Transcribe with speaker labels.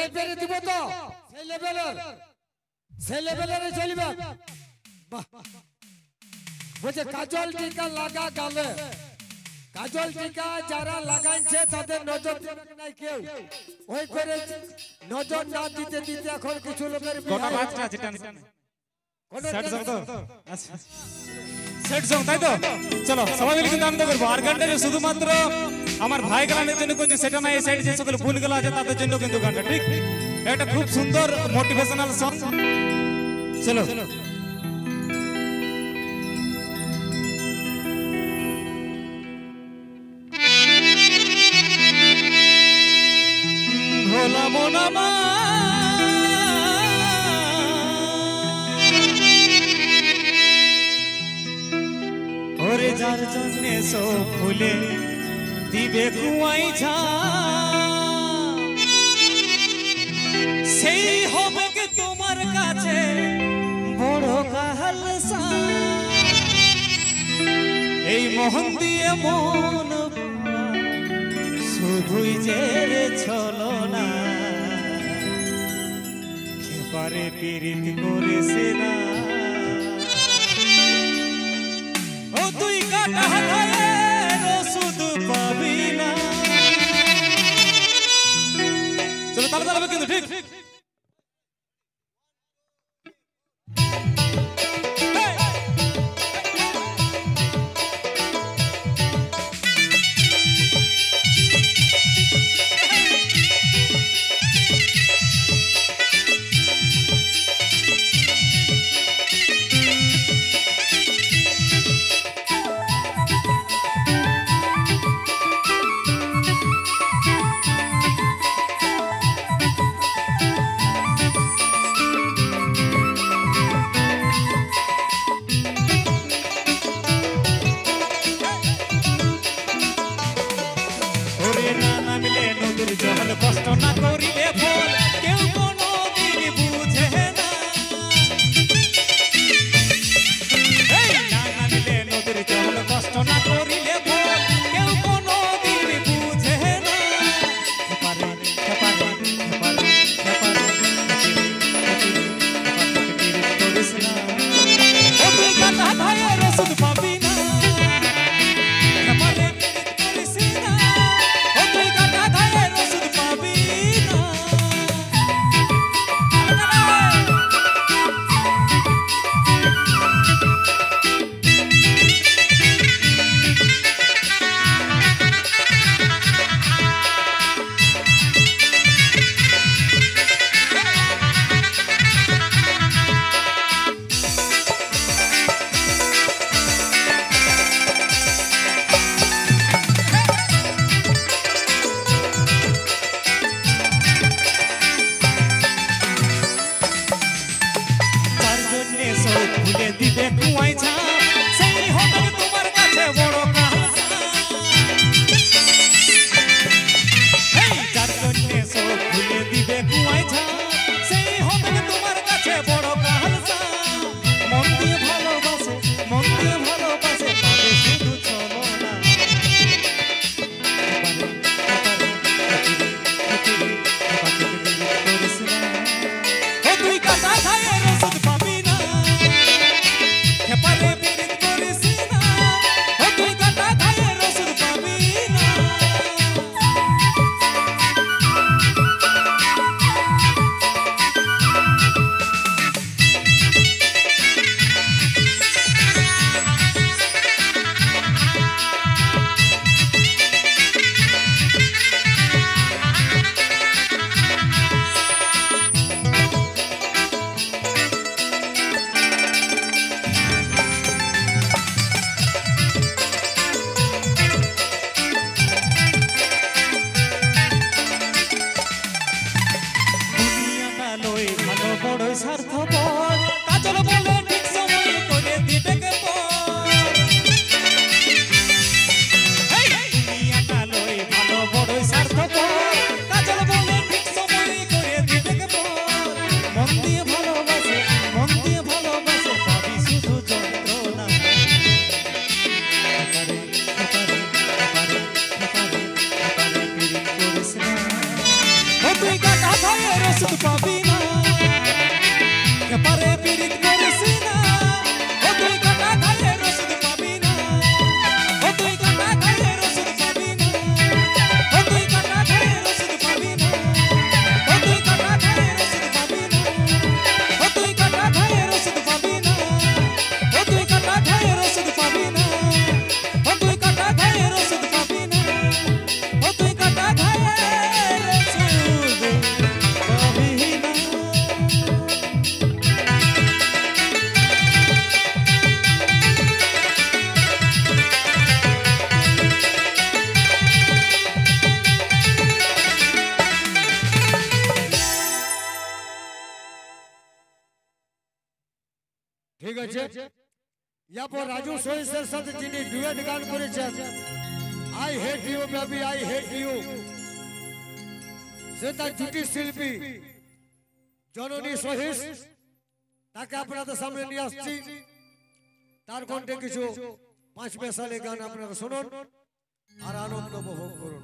Speaker 1: Line পেরে দিব তো সেই লেভেলের চলবে বলছে কাজল টিকা লাগা গালে কাজল টিকা যারা লাগাইছে তাদের নজর দেবে না কেউ ওই করে নজর না দিতে দিতে এখন কিছু লোকের
Speaker 2: কোনা বাচ্চা আছে টেনশন সেট সং তো আচ্ছা সেট সং তাই তো চলো সবাই মিলে কিন্তু আনন্দ করব আর গানটা শুধুমাত্র আমার ভাই গানের জন্য কোন সেটা না এই সাইড যে সকল ভুলগুলো আছে তাদের জন্য কিন্তু গানটা ঠিক এটা খুব সুন্দর মোটিভেশনাল সং চলো ভোলা মনামা ওরে যার জন্যে সব ফুলে দিবে কুয়াই ঝা সেই হবে কি তোমার কাছে বড় কাহালসা এই মোহন দিয়ে মন শুধুই যে ছলনা খেপারে পীড়িত করেছে না ও তুই কাটা হাতের শুধু পাবি না চলো তাহলে তাহলে কিন্তু ঠিক কষ্ট না করিলে ফল কেউ কোনো দিন বুঝে না না নামিলে নদীর জল কষ্ট না করিলে ফল কেউ কোনো দিন বুঝে না ওষুধ পাবি না ভুলে দিবে কুয়াই ছা সেই হবে তোমার কাছে বড় কাহালসা যার জন্য সব ভুলে দিবে কুয়াই ছা সেই হবে তোমার কাছে বড় কাহালসা মন দিয়ে ভালোবাসে পাবে শুধু ছলনা ও তুই কাটা খায়ের ওষুধ পাবি না খেপারে পীড়িত করিস না ও তুই কাটা খায়ের ওষুধ পাবি না ভালো বড় স্বার্থপর কাজল বলে ঠিক সময় করে দিবে কে দুনিয়াটা লই ভালো বড় স্বার্থপর কাজল বলে ঠিক সময় করে দিবে কে মন দিয়ে ভালোবাসে পাবি শুধু যন্ত্রণা পীড়িত করিস না ও তুই কাটা ঘায়ের ওষুধ পাবি না এপারে পীড়িত করিস না ও তুই কাটা ঘায়ের ওষুধ পাবি না ও তুই কাটা ঘায়ের ওষুধ পাবি না ও তুই কাটা ঘায়ের ওষুধ পাবি না ও তুই কাটা ঘায়ের ওষুধ পাবি না ও তুই কাটা ঘায়ের ওষুধ পাবি না ও তুই কাটা ঘায়ের ওষুধ পাবি না ও তুই কাটা ঘায়ের ওষুধ পাবি না ও তুই কাটা ঘায়ের ওষুধ পাবি না।
Speaker 1: ঠিক আছে, ইয়ারপর রাজু সহিসের সাথে যিনি ডুয়েট গান করেছেন I hate you baby I hate you, সে তার জুটি শিল্পী জননী সহিস, তাকে আপনাদের সামনে নিয়ে আসছি। তার কণ্ঠে কিছু 5 মিশালি গান আপনারা শুনুন আর আনন্দ উপভোগ করুন।